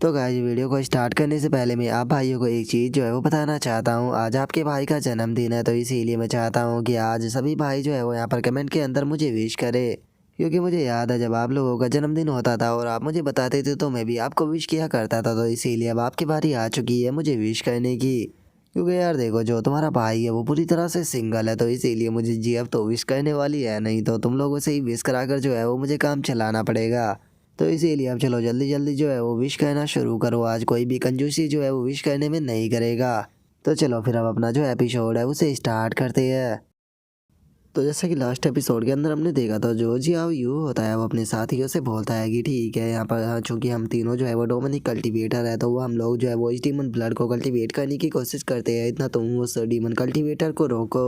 तो guys video को start करने से पहले मैं आप भाइयों को एक चीज़ जो है वो बताना चाहता हूँ। आज आपके भाई का जन्मदिन है, तो इसीलिए मैं चाहता हूँ कि आज सभी भाई जो है वो यहाँ पर कमेंट के अंदर मुझे विश करे। क्योंकि मुझे याद है जब आप लोगों का जन्मदिन होता था और आप मुझे बताते थे तो मैं भी आपको विश किया करता था। तो इसीलिए अब आपकी बारी आ चुकी है मुझे विश करने की। क्योंकि यार देखो, जो तुम्हारा भाई है वो पूरी तरह से सिंगल है, तो इसीलिए मुझे जी अब तो विश करने वाली है, नहीं तो तुम लोगों से ही विश कराकर जो है वो मुझे काम चलाना पड़ेगा। तो इसीलिए अब चलो जल्दी जल्दी जो है वो विश करना शुरू करो। आज कोई भी कंजूसी जो है वो विश करने में नहीं करेगा। तो चलो फिर अब अपना जो एपिसोड है उसे स्टार्ट करते हैं। तो जैसा कि लास्ट एपिसोड के अंदर हमने देखा था, जो जी अब यू होता है वो अपने साथियों से बोलता है कि ठीक है, यहाँ पर चूंकि हम तीनों जो है वो डोमिनिक कल्टीवेटर है, तो वो हम लोग जो है वो इस डीमन ब्लड को कल्टीवेट करने की कोशिश करते हैं। इतना तुम उस डीमन कल्टीवेटर को रोको।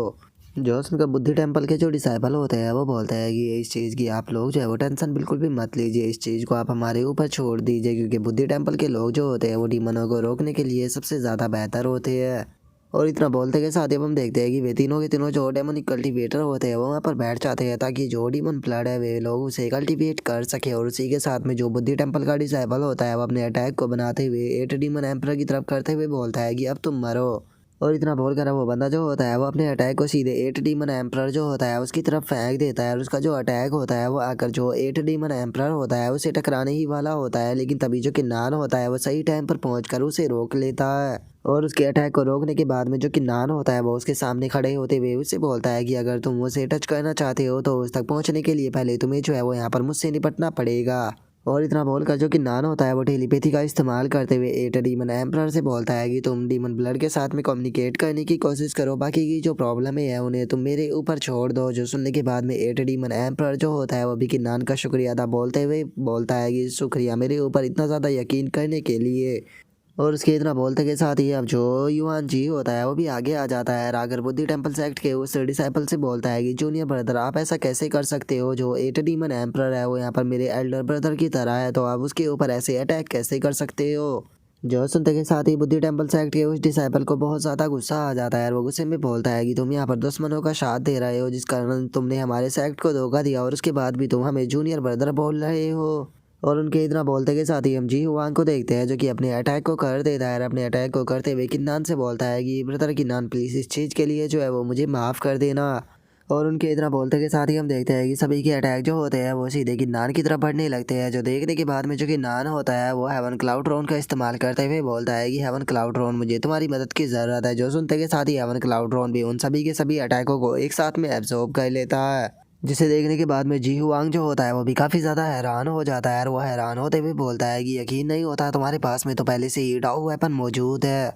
जॉस का बुद्धि टेम्पल के जो डिसाइपल होते हैं वो बोलते हैं कि इस चीज़ की आप लोग जो है वो टेंशन बिल्कुल भी मत लीजिए, इस चीज़ को आप हमारे ऊपर छोड़ दीजिए, क्योंकि बुद्धि टेम्पल के लोग जो होते हैं वो डीमनों को रोकने के लिए सबसे ज़्यादा बेहतर होते हैं। और इतना बोलते के साथ ही अब हम देखते हैं कि वे तीनों के तीनों जो डेमोनिक कल्टीवेटर होते हैं वो वहाँ पर बैठ जाते हैं, ताकि जो डीमन ब्लड है वे लोग उसे कल्टीवेट कर सके। और उसी के साथ में जो बुद्धि टेम्पल का डिसाइपल होता है वो अपने अटैक को बनाते हुए 8 डीमन एम्पर की तरफ करते हुए बोलता है कि अब तुम मरो। और इतना बोलकर वो बंदा जो होता है वो अपने अटैक को सीधे 8 डीमन एम्पर जो होता है उसकी तरफ फेंक देता है। और उसका जो अटैक होता है वो आकर जो 8 डीमन एम्पर होता है उसे टकराने ही वाला होता है, लेकिन तभी जो किन्नान होता है वो सही टाइम पर पहुंचकर उसे रोक लेता है। और उसके अटैक को रोकने के बाद में जो किन्नान होता है वो उसके सामने खड़े होते हुए उससे बोलता है कि अगर तुम उसे टच करना चाहते हो तो उस तक पहुंचने के लिए पहले तुम्हें जो है वो यहाँ पर मुझसे निपटना पड़ेगा। और इतना बोलकर जो किन्नान होता है वो टेलीपैथी का इस्तेमाल करते हुए 8 डीमन एम्परर से बोलता है कि तुम डीमन ब्लड के साथ में कम्युनिकेट करने की कोशिश करो, बाकी की जो प्रॉब्लम है उन्हें तुम मेरे ऊपर छोड़ दो। जो सुनने के बाद में 8 डीमन एम्परर जो होता है वो भी किन्नान का शुक्रिया अदा बोलते हुए बोलता है कि शुक्रिया मेरे ऊपर इतना ज़्यादा यकीन करने के लिए। और उसके इतना बोलते के साथ ही अब जो युआन जी होता है वो भी आगे आ जाता है। रागर बुद्धि टेम्पल सेक्ट के उस डिसाइपल से बोलता है कि जूनियर ब्रदर आप ऐसा कैसे कर सकते हो, जो 8 डीमन एम्परर है वो यहाँ पर मेरे एल्डर ब्रदर की तरह है, तो आप उसके ऊपर ऐसे अटैक कैसे कर सकते हो। जो सुनते के साथ ही बुद्धि टेम्पल सेक्ट के उस डिसाइपल को बहुत ज़्यादा गुस्सा आ जाता है और वो गुस्से में बोलता है कि तुम यहाँ पर दुश्मनों का साथ दे रहे हो, जिस कारण तुमने हमारे सेक्ट को धोखा दिया, और उसके बाद भी तुम हमें जूनियर ब्रदर बोल रहे हो। और उनके इतना बोलते के साथ ही हम जी हुआंग को देखते हैं, जो कि अपने अटैक को कर देता है। अपने अटैक को करते हुए किन्नान से बोलता है कि ब्रदर किन्नान प्लीज़ इस चीज़ के लिए जो है वो मुझे माफ़ कर देना। और उनके इतना बोलते के साथ ही हम देखते हैं कि सभी के अटैक जो होते हैं वो सीधे किन्नान की तरफ बढ़ने लगते हैं। जो देखने के बाद में जो किन्नान होता है वो हेवन क्लाउड ड्रोन का इस्तेमाल करते हुए बोलता है कि हेवन क्लाउड ड्रोन मुझे तुम्हारी मदद की ज़रूरत है। जो सुनते के साथ ही हेवन क्लाउड ड्रोन भी उन सभी के सभी अटैकों को एक साथ में एब्जॉर्ब कर लेता है, जिसे देखने के बाद में जी हुआंग जो होता है वो भी काफ़ी ज़्यादा हैरान हो जाता है। और वो हैरान होते हुए बोलता है कि यकीन नहीं होता, तुम्हारे पास में तो पहले से ही डाउ वेपन मौजूद है।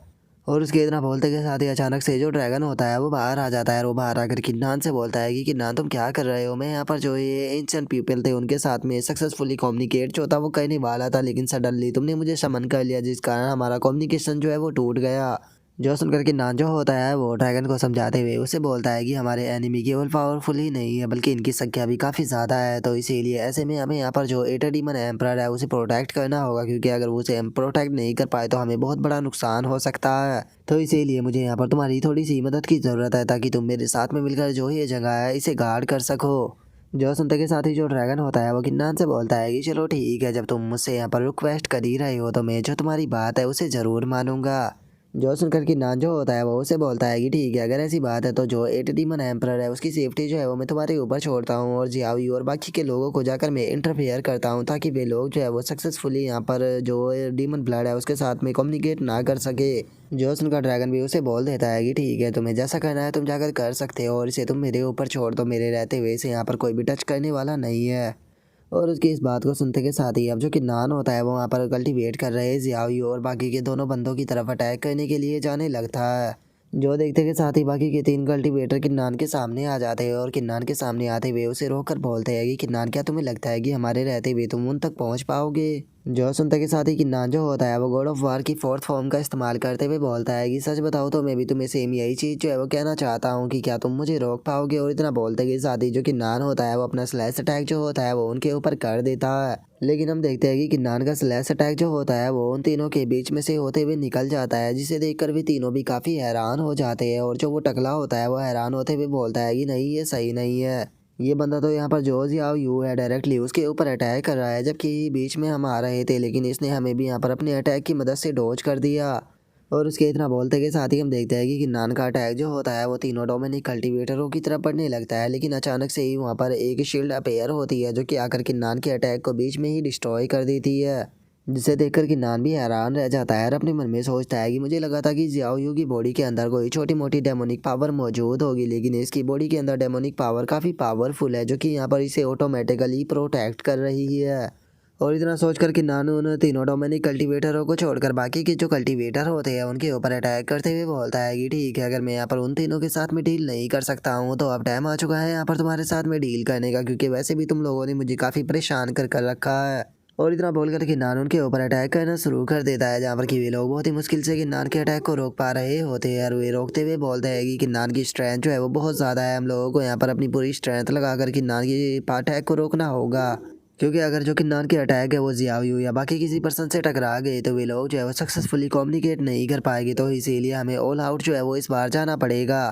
और उसके इतना बोलते के साथ ही अचानक से जो ड्रैगन होता है वो बाहर आ जाता है। और वो बाहर आकर किन्नान से बोलता है कि किन्नान तुम क्या कर रहे हो। मैं यहाँ पर जो ये एंशिएंट पीपल थे उनके साथ में सक्सेसफुली कम्युनिकेट जो था वो करने वाला था, लेकिन सडनली तुमने मुझे समन कर लिया, जिस कारण हमारा कम्युनिकेशन जो है वो टूट गया। जो सुनकर किन्नान जो होता है वो ड्रैगन को समझाते हुए उसे बोलता है कि हमारे एनिमी केवल पावरफुल ही नहीं है बल्कि इनकी संख्या भी काफ़ी ज़्यादा है, तो इसीलिए ऐसे में हमें यहाँ पर जो 8 डीमन एम्परर है उसे प्रोटेक्ट करना होगा, क्योंकि अगर वो उसे प्रोटेक्ट नहीं कर पाए तो हमें बहुत बड़ा नुकसान हो सकता है। तो इसीलिए मुझे यहाँ पर तुम्हारी थोड़ी सी मदद की ज़रूरत है, ताकि तुम मेरे साथ में मिलकर जो ये जगह है इसे गार्ड कर सको। जो सुनते के साथ ही जो ड्रैगन होता है वो किन्नान से बोलता है कि चलो ठीक है, जब तुम मुझसे यहाँ पर रिक्वेस्ट कर ही रहे हो तो मैं जो तुम्हारी बात है उसे ज़रूर मानूंगा। जो सुनकर किन्नान जो होता है वो उसे बोलता है कि ठीक है, अगर ऐसी बात है तो जो 8 डीमन एम्परर है उसकी सेफ्टी जो है वो मैं तुम्हारे ऊपर छोड़ता हूँ, और जियावी और बाकी के लोगों को जाकर मैं इंटरफेयर करता हूँ, ताकि वे लोग जो है वो सक्सेसफुली यहाँ पर जो डीमन ब्लड है उसके साथ में कम्युनिकेट ना कर सके। जो सुनकर ड्रैगन भी उसे बोल देता है कि ठीक है, तुम्हें जैसा करना है तुम जाकर कर सकते हो, और इसे तुम मेरे ऊपर छोड़ दो, मेरे रहते हुए इसे यहाँ पर कोई भी टच करने वाला नहीं है। और उसकी इस बात को सुनते के साथ ही अब जो किन्नान होता है वो वहाँ पर कल्टीवेट कर रहे जियावी और बाकी के दोनों बंदों की तरफ अटैक करने के लिए जाने लगता है। जो देखते के साथ ही बाकी के 3 कल्टीवेटर किन्नान के सामने आ जाते हैं, और किन्नान के सामने आते हुए उसे रोक कर बोलते हैं कि किन्नान क्या तुम्हें लगता है कि हमारे रहते हुए तुम उन तक पहुँच पाओगे। जो सुनते के साथ ही किन्नान जो होता है वो गॉड ऑफ वार की 4th फॉर्म का इस्तेमाल करते हुए बोलता है कि सच बताओ तो मैं भी तुम्हें सेम यही चीज़ जो है वो कहना चाहता हूँ कि क्या तुम मुझे रोक पाओगे। और इतना बोलते के साथ ही जो किन्नान होता है वो अपना स्लैश अटैक जो होता है वो उनके ऊपर कर देता है, लेकिन हम देखते हैं कि किन्नान का स्लैश अटैक जो होता है वो उन तीनों के बीच में से होते हुए निकल जाता है, जिसे देखकर भी तीनों भी काफ़ी हैरान हो जाते हैं। और जो वो टकला होता है वो हैरान होते हुए बोलता है कि नहीं, ये सही नहीं है, ये बंदा तो यहाँ पर जो जियाओ यू है डायरेक्टली उसके ऊपर अटैक कर रहा है, जबकि बीच में हम आ रहे थे लेकिन इसने हमें भी यहाँ पर अपने अटैक की मदद से डॉज कर दिया। और उसके इतना बोलते के साथ ही हम देखते हैं कि किन्नान का अटैक जो होता है वो तीनों डोमिनिक कल्टीवेटरों की तरफ बढ़ने लगता है, लेकिन अचानक से ही वहाँ पर एक शील्ड अपेयर होती है जो कि आकर किन्नान के अटैक को बीच में ही डिस्ट्रॉय कर देती है, जिसे देखकर किन्नान भी हैरान रह जाता है और अपने मन में सोचता है कि मुझे लगा था कि जियाओ यू की बॉडी के अंदर कोई छोटी मोटी डेमोनिक पावर मौजूद होगी, लेकिन इसकी बॉडी के अंदर डेमोनिक पावर काफ़ी पावरफुल है जो कि यहाँ पर इसे ऑटोमेटिकली प्रोटेक्ट कर रही है। और इतना सोचकर कि नानू उन तीनों डोमिनिक कल्टीवेटरों को छोड़कर बाकी के जो कल्टीवेटर होते हैं उनके ऊपर अटैक करते हुए बोलता है कि ठीक है, अगर मैं यहाँ पर उन तीनों के साथ में डील नहीं कर सकता हूँ तो अब टाइम आ चुका है यहाँ पर तुम्हारे साथ में डील करने का, क्योंकि वैसे भी तुम लोगों ने मुझे काफ़ी परेशान कर रखा है। और इतना बोलकर किन्नान उनके ऊपर अटैक करना शुरू कर देता है, जहाँ पर कि वे लोग बहुत ही मुश्किल से किन्नान के अटैक को रोक पा रहे होते हैं। और वे रोकते हुए बोलते हैं कि किन्नान की स्ट्रेंथ जो है वो बहुत ज़्यादा है, हम लोगों को यहाँ पर अपनी पूरी स्ट्रेंथ लगाकर किन्नान की अटैक को रोकना होगा, क्योंकि अगर जो किन्नान के अटैक है वो जियाओ यू या बाकी किसी पर्सन से टकरा गए तो वे लोग जो है वो सक्सेसफुली कम्युनिकेट नहीं कर पाएंगे, तो इसीलिए हमें ऑल आउट जो है वो इस बार जाना पड़ेगा।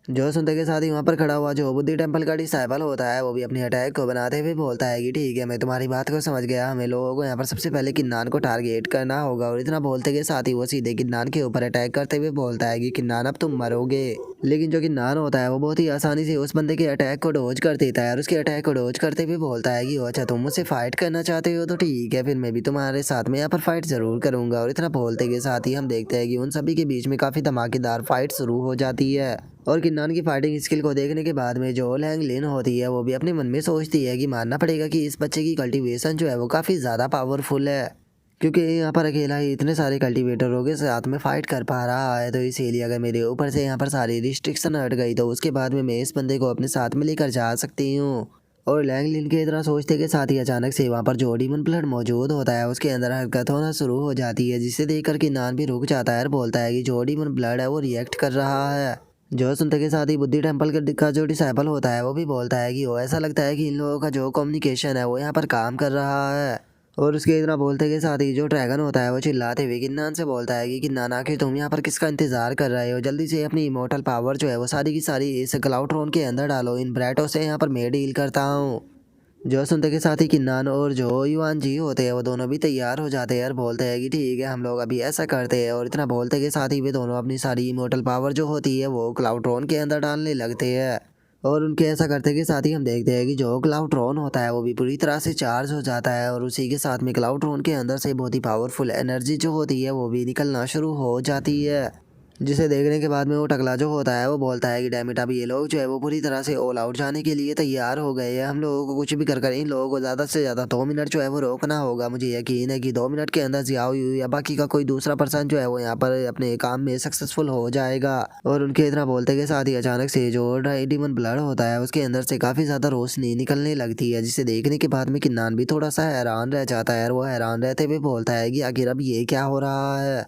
जो सुनते के साथ ही वहाँ पर खड़ा हुआ जो बुद्धि टेम्पल का डिसाइबल होता है वो भी अपने अटैक को बनाते हुए बोलता है कि ठीक है, मैं तुम्हारी बात को समझ गया, हमें लोगों को यहाँ पर सबसे पहले किन्नान को टारगेट करना होगा। और इतना बोलते के साथ ही वो सीधे किन्नान के ऊपर अटैक करते हुए बोलता है कि किन्नान अब तुम मरोगे। लेकिन जो किन्नान होता है वो बहुत ही आसानी से उस बंदे के अटैक को डॉज कर देता है और उसके अटैक को डॉज करते हुए बोलता है कि अच्छा तुम मुझसे फाइट करना चाहते हो तो ठीक है, फिर मैं भी तुम्हारे साथ में यहाँ पर फाइट जरूर करूंगा। और इतना बोलते के साथ ही हम देखते हैं कि उन सभी के बीच में काफ़ी धमाकेदार फाइट शुरू हो जाती है। और किन्नान की फाइटिंग स्किल को देखने के बाद में जो लैंग लिन होती है वो भी अपने मन में सोचती है कि मानना पड़ेगा कि इस बच्चे की कल्टीवेशन जो है वो काफ़ी ज़्यादा पावरफुल है, क्योंकि यहाँ पर अकेला ही इतने सारे कल्टीवेटरों के साथ में फाइट कर पा रहा है। तो इसीलिए अगर मेरे ऊपर से यहाँ पर सारी रिस्ट्रिक्शन हट गई तो उसके बाद में मैं इस बंदे को अपने साथ में लेकर जा सकती हूँ। और लैंग लिन के इतना सोचते के साथ ही अचानक से वहाँ पर जो डीमन ब्लड मौजूद होता है उसके अंदर हरकत होना शुरू हो जाती है, जिसे देखकर किन्नान भी रुक जाता है और बोलता है कि जो डीमन ब्लड है वो रिएक्ट कर रहा है। जो सुनते के साथ ही बुद्धि टेम्पल का जो डिसाइबल होता है वो भी बोलता है कि वो ऐसा लगता है कि इन लोगों का जो कम्युनिकेशन है वो यहाँ पर काम कर रहा है। और उसके इतना बोलते के साथ ही जो ड्रैगन होता है वो चिल्लाते हुए किन्नान से बोलता है कि किन्नान आखिर तुम यहाँ पर किसका इंतजार कर रहे हो, जल्दी से अपनी इमोर्टल पावर जो है वो सारी की सारी इस क्लाउड्रॉन के अंदर डालो, इन ब्रैटो से यहाँ पर मैं डील करता हूँ। जो सुनते के साथ ही किन्नान और जो युवान जी होते हैं वो दोनों भी तैयार हो जाते हैं और बोलते हैं कि ठीक है, हम लोग अभी ऐसा करते हैं। और इतना बोलते के साथ ही वे दोनों अपनी सारी इमोर्टल पावर जो होती है वो क्लाउड्रॉन के अंदर डालने लगते हैं। और उनके ऐसा करते के साथ ही हम देखते हैं कि जो क्लाउड्रॉन होता है वो भी पूरी तरह से चार्ज हो जाता है और उसी के साथ में क्लाउड्रॉन के अंदर से बहुत ही पावरफुल एनर्जी जो होती है वो भी निकलना शुरू हो जाती है, जिसे देखने के बाद में वो टकला जो होता है वो बोलता है कि डैम इट, अभी ये लोग जो है वो पूरी तरह से ऑल आउट जाने के लिए तैयार हो गए हैं, हम लोगों को कुछ भी कर इन लोगों को ज़्यादा से ज़्यादा 2 मिनट जो है वो रोकना होगा। मुझे यकीन है कि 2 मिनट के अंदर जियाओ यू या बाकी का कोई दूसरा पर्सन जो है वो यहाँ पर अपने काम में सक्सेसफुल हो जाएगा। और उनके इतना बोलते के साथ ही अचानक से जो डीमन ब्लड होता है उसके अंदर से काफ़ी ज़्यादा रोशनी निकलने लगती है, जिसे देखने के बाद में किन्नान भी थोड़ा सा हैरान रह जाता है और वो हैरान रहते हुए बोलता है कि आखिर अब ये क्या हो रहा है।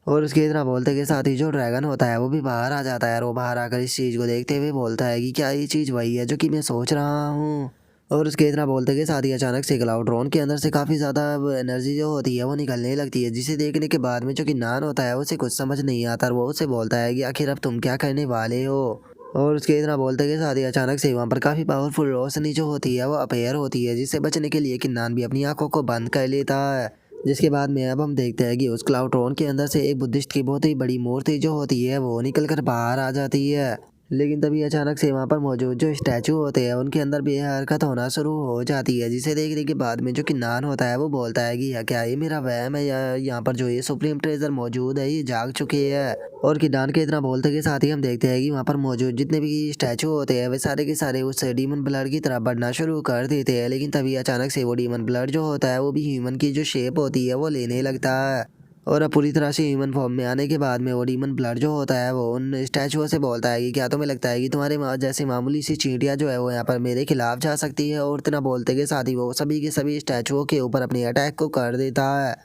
और उसके इतना बोलते के साथ ही जो ड्रैगन होता है वो भी बाहर आ जाता है और वो बाहर आकर इस चीज़ को देखते हुए बोलता है कि क्या ये चीज़ वही है जो कि मैं सोच रहा हूँ। और उसके इतना बोलते के साथ ही अचानक से क्लाउड्रॉन के अंदर से काफ़ी ज़्यादा एनर्जी जो होती है वो निकलने लगती है, जिसे देखने के बाद में जो कि नान होता है उसे कुछ समझ नहीं आता और वो उसे बोलता है कि आखिर अब तुम क्या करने वाले हो। और उसके इतना बोलते के साथ ही अचानक से वहाँ पर काफ़ी पावरफुल रोशनी जो होती है वो अपेयर होती है, जिससे बचने के लिए किन्नान भी अपनी आंखों को बंद कर लेता है। जिसके बाद में अब हम देखते हैं कि उस क्लाउड्रॉन के अंदर से एक बुद्धिस्ट की बहुत ही बड़ी मूर्ति जो होती है वो निकल कर बाहर आ जाती है। लेकिन तभी अचानक से वहाँ पर मौजूद जो स्टैचू होते हैं उनके अंदर भी हरकत होना शुरू हो जाती है, जिसे देखने के बाद में जो कि नान होता है वो बोलता है कि क्या ये मेरा वहम है या यहाँ पर जो ये सुप्रीम ट्रेजर मौजूद है ये जाग चुकी है। और किन्नान के इतना बोलते के साथ ही हम देखते हैं कि वहाँ पर मौजूद जितने भी स्टैचू होते हैं वे सारे के सारे उस डीमन ब्लड की तरफ बढ़ना शुरू कर देते हैं। लेकिन तभी अचानक से वो डीमन ब्लड जो होता है वो भी ह्यूमन की जो शेप होती है वो लेने लगता है। और अब पूरी तरह से ह्यूमन फॉर्म में आने के बाद में वो डीमन ब्लड जो होता है वो उन स्टैचुओं से बोलता है कि क्या तुम्हें लगता है कि तुम्हारे जैसे मामूली सी चींटियाँ जो है वो यहाँ पर मेरे खिलाफ जा सकती है। और इतना बोलते के साथ ही वो सभी के सभी स्टैचुओं के ऊपर अपने अटैक को कर देता है।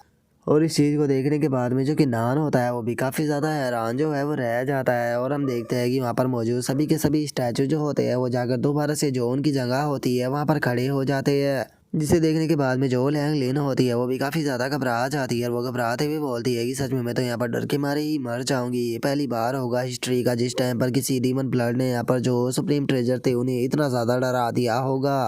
और इस चीज़ को देखने के बाद में जो कि नान होता है वो भी काफ़ी ज़्यादा हैरान जो है वो रह जाता है। और हम देखते हैं कि वहाँ पर मौजूद सभी के सभी स्टैचू जो होते हैं वो जाकर दोबारा से जो उनकी जगह होती है वहाँ पर खड़े हो जाते हैं। जिसे देखने के बाद में जो लैंग लेन होती है वो भी काफ़ी ज़्यादा घबरा जाती है और वो घबराते हुए बोलती है कि सच में मैं तो यहाँ पर डर के मारे ही मर जाऊंगी। ये पहली बार होगा हिस्ट्री का जिस टाइम पर किसी डीमन ब्लड ने यहाँ पर जो सुप्रीम ट्रेजर थे उन्हें इतना ज़्यादा डरा दिया होगा।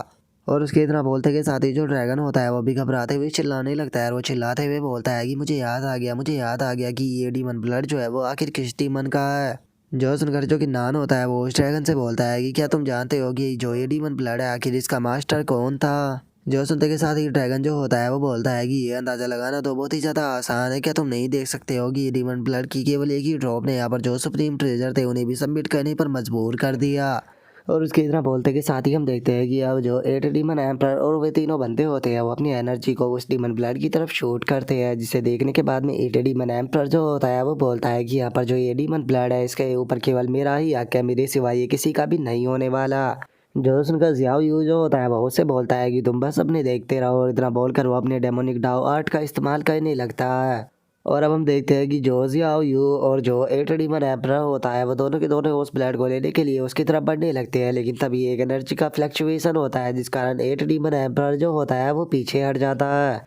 और उसके इतना बोलते के साथ ही जो ड्रैगन होता है वो भी घबराते हुए चिल्लाने लगता है और वो चिल्लाते हुए बोलता है कि मुझे याद आ गया, मुझे याद आ गया कि ये डीमन ब्लड जो है वो आखिर किस डीमन का है। जो सुनकर जो कि नान होता है वो उस ड्रैगन से बोलता है कि क्या तुम जानते हो कि जो ये डीमन ब्लड है आखिर इसका मास्टर कौन था। जो सुनते के साथ ही ड्रैगन जो होता है वो बोलता है कि ये अंदाज़ा लगाना तो बहुत ही ज़्यादा आसान है, क्या तुम नहीं देख सकते हो कि ये डीमन ब्लड की केवल एक ही ड्रॉप ने यहाँ पर जो सुप्रीम ट्रेजर थे उन्हें भी सबमिट करने पर मजबूर कर दिया। और उसके इतना बोलते के साथ ही हम देखते हैं कि अब जो 8 डीमन एम्पर और वे तीनों बंदे होते हैं वो अपनी एनर्जी को उस डीमन ब्लड की तरफ शूट करते हैं, जिसे देखने के बाद में 8 डीमन एम्पर जो होता है वो बोलता है कि यहाँ पर जो ये डीमन ब्लड है इसके ऊपर केवल मेरा ही हक है, मेरे सिवाय ये किसी का भी नहीं होने वाला। जो सुनकर जियाओ यू जो होता है वो उससे बोलता है कि तुम बस अपने देखते रहो, और इतना बोलकर वो अपने डेमोनिक डाउ आर्ट का इस्तेमाल करने लगता है। और अब हम देखते हैं कि जो जियाओ यू और जो 8 डीमन एम्परर होता है वो दोनों के दोनों उस ब्लड को लेने के लिए उसकी तरफ बढ़ने लगते हैं, लेकिन तभी एक एनर्जी का फ्लक्चुएशन होता है जिस कारण 8 डीमन एम्परर जो होता है वो पीछे हट जाता है।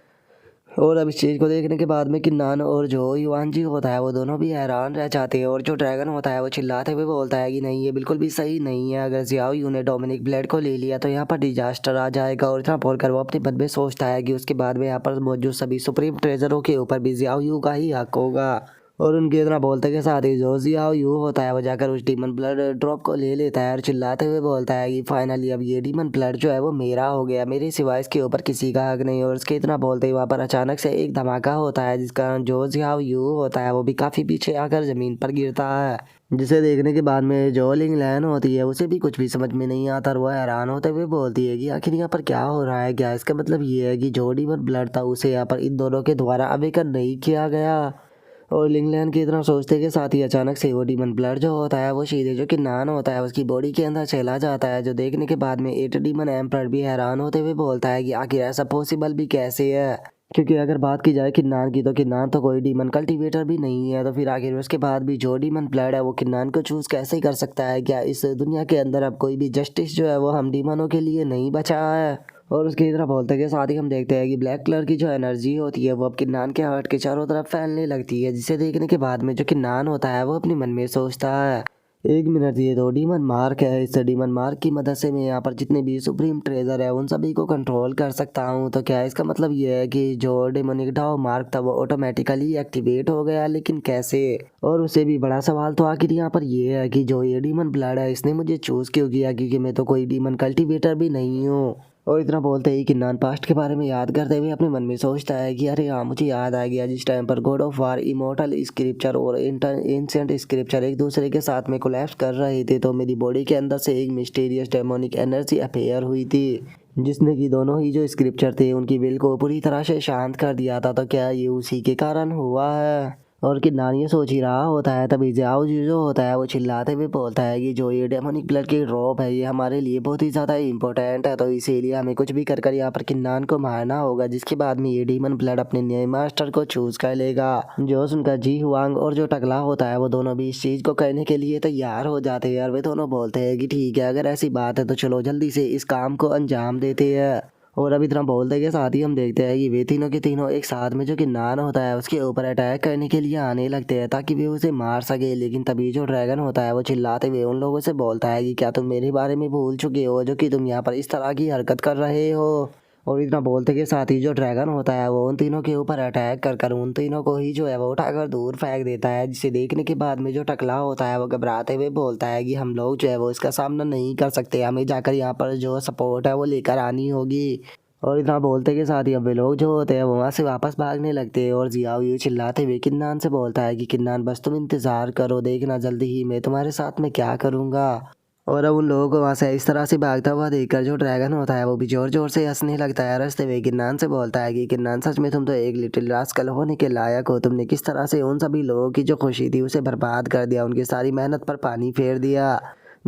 और अब इस चीज़ को देखने के बाद में किन्नान और जो युवान जी होता है वो दोनों भी हैरान रह जाते हैं, और जो ड्रैगन होता है वो चिल्लाते हुए बोलता है कि नहीं, ये बिल्कुल भी सही नहीं है। अगर जियाओ यू ने डोमिनिक ब्लेड को ले लिया तो यहाँ पर डिजास्टर आ जाएगा। और इतना बोलकर वो अपने मन में सोचता है कि उसके बाद में यहाँ पर मौजूद सभी सुप्रीम ट्रेजरों के ऊपर भी जियाओ यू का ही हक होगा। और उनके इतना बोलते के साथ ही जो जियाओ यू होता है वो जाकर उस डीमन ब्लड ड्रॉप को ले लेता है और चिल्लाते हुए बोलता है कि फाइनली अब ये डीमन ब्लड जो है वो मेरा हो गया, मेरे सिवाय इसके ऊपर किसी का हक नहीं। और उसके इतना बोलते ही वहाँ पर अचानक से एक धमाका होता है जिसका जो जियाओ यू होता है वो भी काफ़ी पीछे आकर ज़मीन पर गिरता है, जिसे देखने के बाद में जो लिंग लैन होती है उसे भी कुछ भी समझ में नहीं आता और वह हैरान होते हुए बोलती है कि आखिर यहाँ पर क्या हो रहा है, क्या इसका मतलब ये है कि जो डीमन ब्लड था उसे यहाँ पर इन दोनों के द्वारा अवेकन नहीं किया गया। और लिंगलैन की तरह सोचते के साथ ही अचानक से वो डीमन ब्लड जो होता है वो सीधे जो कि नान होता है उसकी बॉडी के अंदर चला जाता है, जो देखने के बाद में 8 डीमन एम्परर भी हैरान होते हुए बोलता है कि आखिर ऐसा पॉसिबल भी कैसे है। क्योंकि अगर बात की जाए किन्नान की तो किन्नान तो कोई डीमन कल्टीवेटर भी नहीं है, तो फिर आखिर उसके बाद भी जो डीमन ब्लड है वो किन्नान को चूज कैसे कर सकता है। क्या इस दुनिया के अंदर अब कोई भी जस्टिस जो है वो हम डीमनों के लिए नहीं बचा है। और उसकी तरफ बोलते के साथ ही हम देखते हैं कि ब्लैक कलर की जो एनर्जी होती है वो अब किन्नान के हार्ट के चारों तरफ फैलने लगती है, जिसे देखने के बाद में जो किन्नान होता है वो अपने मन में सोचता है, एक मिनट, ये तो डीमन मार्क है, इस डीमन मार्क की मदद से मैं यहाँ पर जितने भी सुप्रीम ट्रेजर है उन सभी को कंट्रोल कर सकता हूँ। तो क्या इसका मतलब ये है कि जो डेमोनिक डाउ मार्क था वो ऑटोमेटिकली एक्टिवेट हो गया, लेकिन कैसे। और उससे भी बड़ा सवाल तो आखिर यहाँ पर ये है कि जो ये डीमन ब्लड है इसने मुझे चूज क्यों किया, क्योंकि मैं तो कोई डीमन कल्टीवेटर भी नहीं हूँ। और इतना बोलते ही किन्नान पास्ट के बारे में याद करते हुए अपने मन में सोचता है कि अरे हाँ, मुझे याद आ गया जिस टाइम पर God of war, immortal scripture और एंशिएंट स्क्रिप्चर एक दूसरे के साथ में कोलैप्स कर रहे थे, तो मेरी बॉडी के अंदर से एक मिस्टीरियस डेमोनिक एनर्जी अपेयर हुई थी जिसने कि दोनों ही जो स्क्रिप्चर थे उनकी विल को पूरी तरह से शांत कर दिया था। तो क्या ये उसी के कारण हुआ है। और किन्नान ये सोच ही रहा होता है तभी जाओ जो होता है वो चिल्लाते हुए बोलता है कि जो ये डेमोनिक ब्लड की ड्रॉप है ये हमारे लिए बहुत ही ज़्यादा इंपॉर्टेंट है, तो इसीलिए हमें कुछ भी कर यहाँ पर किन्नान को मारना होगा, जिसके बाद में ये डीमन ब्लड अपने नए मास्टर को चूज कर लेगा। जो सुनकर जी हुआंग और जो टकला होता है वो दोनों भी इस चीज़ को करने के लिए तैयार हो जाते हैं, और वे दोनों बोलते हैं कि ठीक है, अगर ऐसी बात है तो चलो जल्दी से इस काम को अंजाम देते हैं। और अब इतना बोलते के साथ ही हम देखते हैं कि वे तीनों के तीनों एक साथ में जो कि नान होता है उसके ऊपर अटैक करने के लिए आने लगते हैं ताकि वे उसे मार सके। लेकिन तभी जो ड्रैगन होता है वो चिल्लाते हुए उन लोगों से बोलता है कि क्या तुम मेरे बारे में भूल चुके हो जो कि तुम यहाँ पर इस तरह की हरकत कर रहे हो। और इतना बोलते के साथ ही जो ड्रैगन होता है वो उन तीनों के ऊपर अटैक कर कर उन तीनों को ही जो है वो उठाकर दूर फेंक देता है, जिसे देखने के बाद में जो टकला होता है वो घबराते हुए बोलता है कि हम लोग जो है वो इसका सामना नहीं कर सकते, हमें जाकर यहाँ पर जो सपोर्ट है वो लेकर आनी होगी। और इतना बोलते के साथ ही अब वे लोग जो होते हैं वो वहाँ से वापस भागने लगते हैं, और जियाओ यू चिल्लाते हुए किन्नान से बोलता है कि किन्नान बस तुम इंतज़ार करो, देखना जल्दी ही मैं तुम्हारे साथ में क्या करूँगा। और अब उन लोगों को वहाँ से इस तरह से भागता हुआ देखकर जो ड्रैगन होता है वो भी जोर जोर से हंसने लगता है। हंसते हुए किन्नान से बोलता है कि किन्नान सच में तुम तो एक लिटिल रास्कल होने के लायक हो, तुमने किस तरह से उन सभी लोगों की जो खुशी थी उसे बर्बाद कर दिया, उनकी सारी मेहनत पर पानी फेर दिया।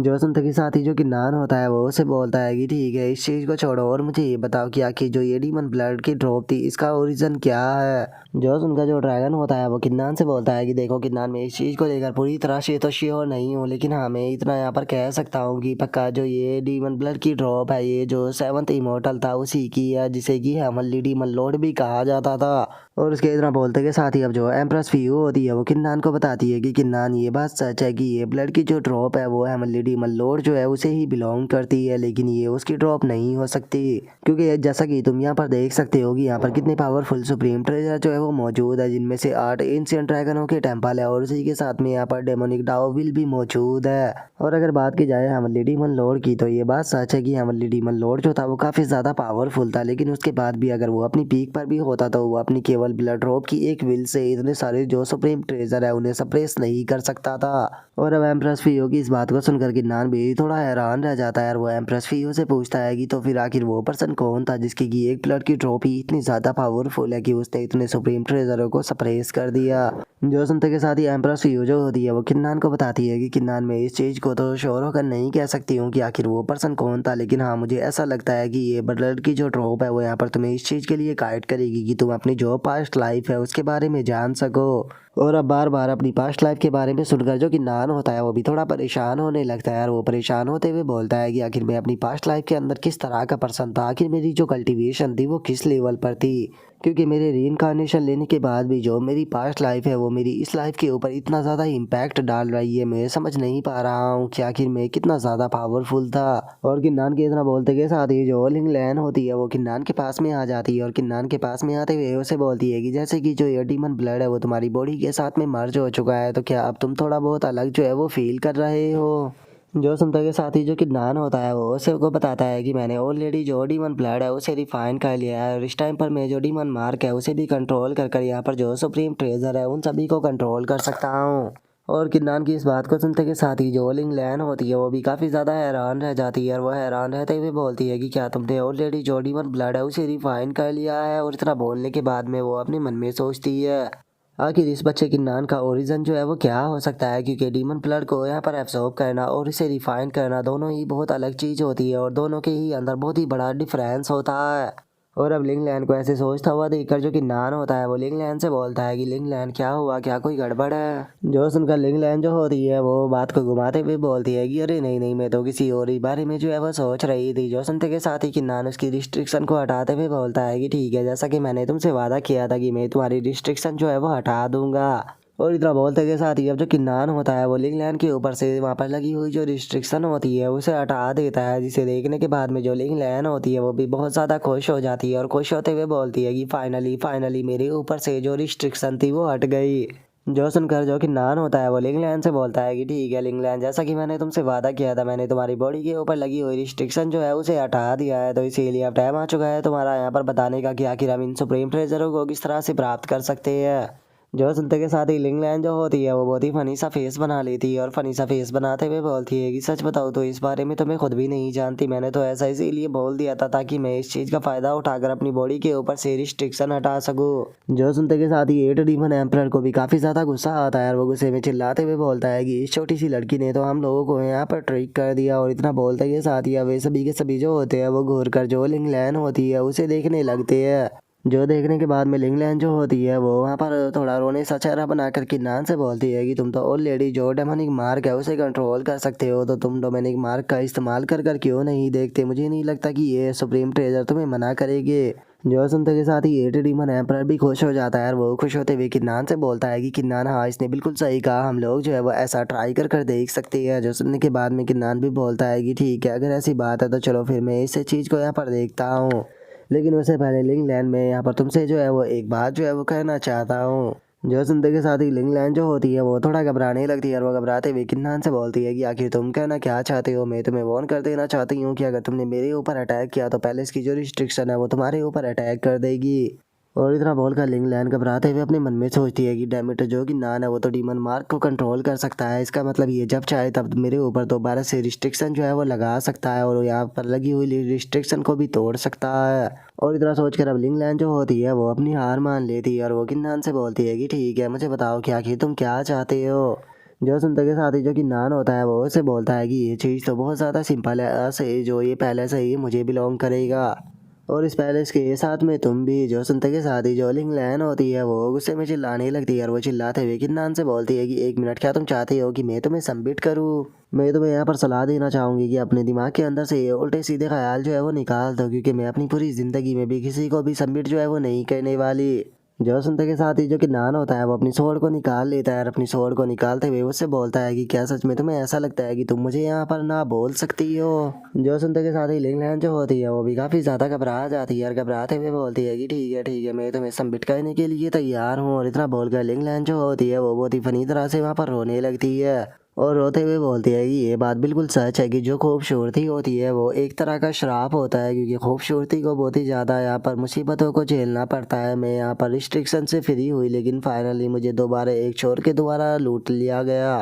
जो सुनते के साथ ही जो किन्नान होता है वो उसे बोलता है कि ठीक है इस चीज़ को छोड़ो और मुझे ये बताओ कि आखिर जो ये डीमन ब्लड की ड्रॉप थी इसका ओरिजिन क्या है। जो उनका जो ड्रैगन होता है वो किन्नान से बोलता है कि देखो किन्नान, मैं इस चीज़ को लेकर पूरी तरह से तो श्योर नहीं हूँ, लेकिन हाँ मैं इतना यहाँ पर कह सकता हूँ कि पक्का जो ये डीमन ब्लड की ड्रॉप है ये जो 7th इमोर्टल था उसी की है, जिसे कि हेमनली डीमन लॉर्ड भी कहा जाता था। और उसके इतना बोलते के साथ ही अब जो एम्प्रेस फीयू होती है वो किन्नान को बताती है कि किन्नान ये बात सच है कि ये ब्लड की जो ड्रॉप है वो हेमनली डीमन लॉर्ड जो है उसे ही बिलोंग करती है, लेकिन ये उसकी ड्रॉप नहीं हो सकती, क्योंकि जैसा कि तुम यहाँ पर देख सकते हो कि यहाँ पर कितने पावरफुल सुप्रीम ट्रेजर जो है वो मौजूद है, जिनमें से 8 एंशिएंट ड्रैगनों के टेम्पल है और उसी के साथ में यहाँ पर डेमोनिक डाओविल भी मौजूद है। और अगर बात की जाए हेमनली डीमन लॉर्ड की तो ये बात सच है कि हेमनली डीमन लॉर्ड जो था वो काफी ज्यादा पावरफुल था, लेकिन उसके बाद भी अगर वो अपनी पीक पर भी होता तो वो अपनी केवल ब्लड ड्रॉप की एक विल से इतने सारे जो सुप्रीम ट्रेजर है उन्हें सप्रेस नहीं कर सकता था। और अब एम्प्रेस फीयो की इस बात को सुनकर किन्नान भी थोड़ा हैरान रह जाता है और वो एम्प्रेस फीयो से पूछता है कि तो फिर आखिर वो पर्सन कौन था जिसकी की एक ब्लड की ड्रॉप ही इतनी ज्यादा पावरफुल है कि उसने इतने सुप्रीम ट्रेजरों को सप्रेस कर दिया। जो सुनते के साथ ही एम्प्रेस फीयो जो होती है वो किन्नान को बताती है कि किन्नान, मैं इस चीज को तो श्योर होकर नहीं कह सकती हूँ कि आखिर वो पर्सन कौन था, लेकिन हाँ मुझे ऐसा लगता है कि ये ब्लड की जो ड्रॉप है वो यहाँ पर तुम्हें इस चीज के लिए गाइड करेगी कि तुम अपनी जो पास्ट लाइफ है उसके बारे में जान सको। और अब बार बार अपनी पास्ट लाइफ के बारे में सुनकर जो किन्नान होता है वो भी थोड़ा परेशान होने लगता है और वो परेशान होते हुए बोलता है कि आखिर मैं अपनी पास्ट लाइफ के अंदर किस तरह का पर्सन था, आखिर मेरी जो कल्टीवेशन थी वो किस लेवल पर थी, क्योंकि मेरे रीइंकार्नेशन लेने के बाद भी जो मेरी पास्ट लाइफ है वो मेरी इस लाइफ के ऊपर इतना ज़्यादा इम्पैक्ट डाल रही है। मैं समझ नहीं पा रहा हूँ कि आखिर मैं कितना ज़्यादा पावरफुल था। और किन्नान के इतना बोलते के साथ ही जो लिंग लैन होती है वो किन्नान के पास में आ जाती है और किन्नान के पास में आते हुए उसे बोलती है कि जैसे कि जो ये डीमन ब्लड है वो तुम्हारी बॉडी के साथ में मर्ज हो चुका है, तो क्या अब तुम थोड़ा बहुत अलग जो है वो फील कर रहे हो। जो सुनते के साथ ही जो किन्नान होता है वो उसे को बताता है कि मैंने ऑलरेडी जो डीमन ब्लड है उसे रिफाइन कर लिया है और इस टाइम पर मैं जो डीमन मार्क है उसे भी कंट्रोल कर कर यहाँ पर जो सुप्रीम ट्रेजर है उन सभी को कंट्रोल कर सकता हूँ। और किन्नान की इस बात को सुनते के साथ ही जो लिंग लैन होती है वो भी काफ़ी ज़्यादा हैरान रह जाती है और वो हैरान रहते हुए बोलती है कि क्या तुमने ऑलरेडी जो डीमन ब्लड है उसे रिफाइन कर लिया है। और इतना बोलने के बाद में वो अपने मन में सोचती है आखिर इस बच्चे की नान का ओरिजिन जो है वो क्या हो सकता है, क्योंकि डीमन ब्लड को यहाँ पर एब्सॉर्ब करना और इसे रिफाइन करना दोनों ही बहुत अलग चीज़ होती है और दोनों के ही अंदर बहुत ही बड़ा डिफरेंस होता है। और अब लिंगलैन को ऐसे सोचता हुआ देखकर जो कि नान होता है वो लिंगलैन से बोलता है कि लिंगलैन क्या हुआ, क्या कोई गड़बड़ है। जो सुनकर लिंगलैन जो होती है वो बात को घुमाते हुए बोलती है कि अरे नहीं नहीं, मैं तो किसी और ही बारे में जो है वो सोच रही थी। जो सुनते के साथ ही कि नान उसकी रिस्ट्रिक्शन को हटाते हुए बोलता है कि ठीक है, जैसा कि मैंने तुमसे वादा किया था कि मैं तुम्हारी रिस्ट्रिक्शन जो है वो हटा दूंगा। और इतना बोलते के साथ ही अब जो किन्नान होता है वो लिंगलैन के ऊपर से वहाँ पर लगी हुई जो रिस्ट्रिक्शन होती है उसे हटा देता है, जिसे देखने के बाद में जो लिंगलैन होती है वो भी बहुत ज़्यादा खुश हो जाती है और खुश होते हुए बोलती है कि फाइनली फाइनली मेरे ऊपर से जो रिस्ट्रिक्शन थी वो हट गई। जो सुनकर जो किन्नान होता है वो लिंगलैन से बोलता है कि ठीक है लिंगलैन, जैसा कि मैंने तुमसे वादा किया था मैंने तुम्हारी बॉडी के ऊपर लगी हुई रिस्ट्रिक्शन जो है उसे हटा दिया है, तो इसीलिए अब टाइम आ चुका है तुम्हारा यहाँ पर बताने का कि आखिर हम इन सुप्रीम ट्रेजरों को किस तरह से प्राप्त कर सकते हैं। जो सुनते के साथ ही लिंगलैन जो होती है वो बहुत ही फनी सा फेस बना लेती है और फनी सा फेस बनाते हुए बोलती है कि सच बताओ तो इस बारे में तो मैं खुद भी नहीं जानती, मैंने तो ऐसा इसीलिए बोल दिया था ताकि मैं इस चीज़ का फ़ायदा उठाकर अपनी बॉडी के ऊपर से रिस्ट्रिक्शन हटा सकूँ। जो सुनते के साथ ही एट डीमन एम्परर को भी काफ़ी ज़्यादा गुस्सा आता है और वो गुस्से में चिल्लाते हुए बोलता है कि इस छोटी सी लड़की ने तो हम लोगों को यहाँ पर ट्रिक कर दिया। और इतना बोलते के साथ ही वे सभी के सभी जो होते हैं वो घूर कर जो लिंगलैन होती है उसे देखने लगते हैं। जो देखने के बाद में लिंगलैन जो होती है वो वहाँ पर थोड़ा रोने सा चेहरा बनाकर किन्नान से बोलती है कि तुम तो ऑलरेडी जो डेमोनिक मार्क है उसे कंट्रोल कर सकते हो, तो तुम डोमिनिक मार्क का इस्तेमाल कर कर क्यों नहीं देखते, मुझे नहीं लगता कि ये सुप्रीम ट्रेजर तुम्हें मना करेंगे। जो सुनते के साथ ही एट डीमन एम्परर भी खुश हो जाता है और वो खुश होते हुए किन्नान से बोलता है कि किन्नान हाँ इसने बिल्कुल सही कहा, हम लोग जो है वो ऐसा ट्राई कर कर देख सकते हैं। जो सुनने के बाद में किन्नान भी बोलता है कि ठीक है, अगर ऐसी बात है तो चलो फिर मैं इस चीज़ को यहाँ पर देखता हूँ, लेकिन उससे पहले लिंगलैन में यहाँ पर तुमसे जो है वो एक बात जो है वो कहना चाहता हूँ। जो सुनते के साथ ही लिंगलैन जो होती है वो थोड़ा घबराने लगती है और वो घबराते हुए किन्नान से बोलती है कि आखिर तुम कहना क्या चाहते हो। मैं तुम्हें वार्न कर देना चाहती हूँ कि अगर तुमने मेरे ऊपर अटैक किया तो पहले इसकी जो रिस्ट्रिक्शन है वो तुम्हारे ऊपर अटैक कर देगी। और इतना बोलकर लिंगलैन घबराते हुए अपने मन में सोचती है कि डैमिट जो कि नान है वो तो डीमन मार्क को कंट्रोल कर सकता है, इसका मतलब ये जब चाहे तब मेरे ऊपर दोबारा से रिस्ट्रिक्शन जो है वो लगा सकता है और यहाँ पर लगी हुई रिस्ट्रिक्शन को भी तोड़ सकता है। और इतना सोचकर अब लिंगलैन जो होती है वो अपनी हार मान लेती है और वो किन्नान से बोलती है कि ठीक है, मुझे बताओ कि आखिर तुम क्या चाहते हो। जो सुनते के साथ ही जो कि नान होता है वो उसे बोलता है कि ये चीज़ तो बहुत ज़्यादा सिंपल है, ऐसे जो ये पहले से ही मुझे बिलोंग करेगा और इस पैलेस के साथ में तुम भी। जो सुनते के साथ ही जो लिंग लैन होती है वो गुस्से में चिल्लाने लगती है और वो चिल्लाते हुए किन्नान से बोलती है कि एक मिनट, क्या तुम चाहती हो कि मैं तुम्हें सबमिट करूँ? मैं तुम्हें यहाँ पर सलाह देना चाहूँगी कि अपने दिमाग के अंदर से ये उल्टे सीधे ख्याल जो है वो निकाल दो, क्योंकि मैं अपनी पूरी ज़िंदगी में भी किसी को भी सबमिट जो है वो नहीं करने वाली। जो सुनते के साथ ही जो कि नान होता है वो अपनी स्वॉर्ड को निकाल लेता है और अपनी स्वॉर्ड को निकालते हुए उससे बोलता है कि क्या सच में तुम्हें ऐसा लगता है कि तुम मुझे यहाँ पर ना बोल सकती हो? जो सुनते के साथ ही लिंग लैन जो होती है वो भी काफ़ी ज़्यादा घबरा जाती है और घबराते हुए बोलती है कि ठीक है, मैं तुम्हें सबमिट करने के लिए तैयार हूँ। और इतना बोलकर लिंग लैन जो होती है वो बहुत ही फनी तरह से वहाँ पर रोने लगती है और रोते हुए बोलती है कि ये बात बिल्कुल सच है कि जो खूबसूरती होती है वो एक तरह का श्राप होता है, क्योंकि खूबसूरती को बहुत ही ज़्यादा यहाँ पर मुसीबतों को झेलना पड़ता है। मैं यहाँ पर रिस्ट्रिक्शन से फ्री हुई, लेकिन फाइनली मुझे दोबारा एक चोर के द्वारा लूट लिया गया।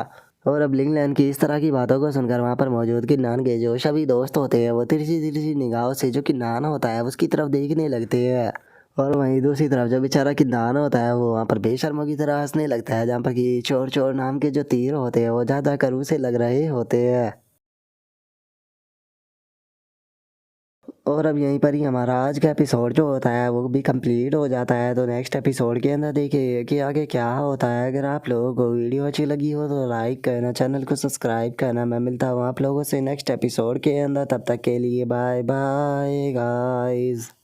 और अब लिंगलैंड की इस तरह की बातों को सुनकर वहाँ पर मौजूद किन्नान के जो सभी दोस्त होते हैं वो तिरछी तिरछी निगाहों से जो किन्नान होता है उसकी तरफ देखने लगते हैं। और वहीं दूसरी तरफ जो बेचारा किन्नान होता है वो वहाँ पर बेशर्मों की तरह हंसने लगता है, जहाँ पर कि चोर चोर नाम के जो तीर होते हैं वो ज़्यादा करू से लग रहे होते हैं। और अब यहीं पर ही हमारा आज का एपिसोड जो होता है वो भी कंप्लीट हो जाता है। तो नेक्स्ट एपिसोड के अंदर देखिए कि आगे क्या होता है। अगर आप लोगों को वीडियो अच्छी लगी हो तो लाइक करना, चैनल को सब्सक्राइब करना। मैं मिलता हूँ आप लोगों से नेक्स्ट एपिसोड के अंदर, तब तक के लिए बाय बाय गाइस।